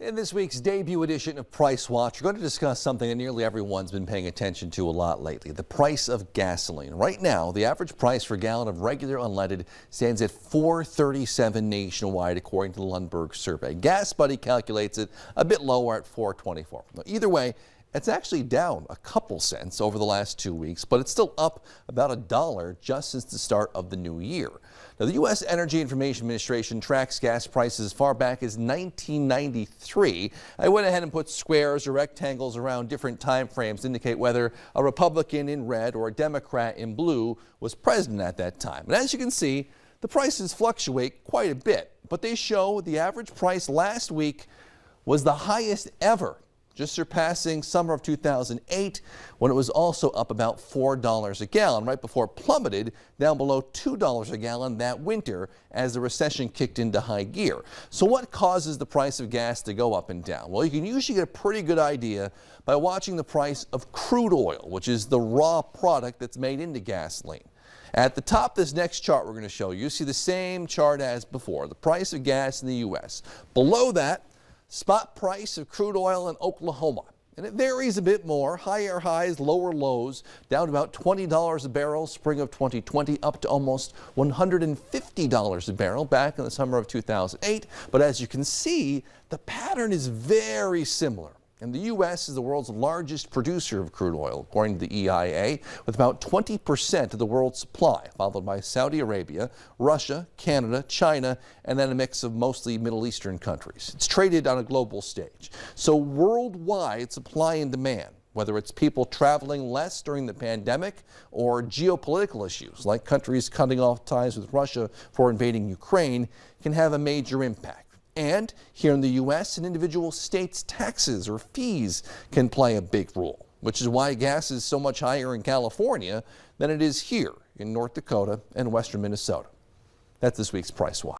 In this week's debut edition of Price Watch, we're going to discuss something that nearly everyone's been paying attention to a lot lately, the price of gasoline. Right now, the average price for a gallon of regular unleaded stands at $4.37 nationwide, according to the Lundberg survey. Gas Buddy calculates it a bit lower at $4.24. Either way, it's actually down a couple cents over the last 2 weeks, but it's still up about $1 just since the start of the new year. Now, the U.S. Energy Information Administration tracks gas prices as far back as 1993. I went ahead and put squares or rectangles around different time frames to indicate whether a Republican in red or a Democrat in blue was president at that time. And as you can see, the prices fluctuate quite a bit, but they show the average price last week was the highest ever, just surpassing summer of 2008, when it was also up about $4 a gallon, right before it plummeted down below $2 a gallon that winter as the recession kicked into high gear. So what causes the price of gas to go up and down? Well, you can usually get a pretty good idea by watching the price of crude oil, which is the raw product that's made into gasoline. At the top of this next chart we're going to show you see the same chart as before, the price of gas in the U.S. Below that, spot price of crude oil in Oklahoma. And it varies a bit more, higher highs, lower lows, down to about $20 a barrel spring of 2020, up to almost $150 a barrel back in the summer of 2008. But as you can see, the pattern is very similar. And the U.S. is the world's largest producer of crude oil, according to the EIA, with about 20% of the world's supply, followed by Saudi Arabia, Russia, Canada, China, and then a mix of mostly Middle Eastern countries. It's traded on a global stage. So worldwide supply and demand, whether it's people traveling less during the pandemic or geopolitical issues like countries cutting off ties with Russia for invading Ukraine, can have a major impact. And here in the U.S., an individual state's taxes or fees can play a big role, which is why gas is so much higher in California than it is here in North Dakota and western Minnesota. That's this week's Price Watch.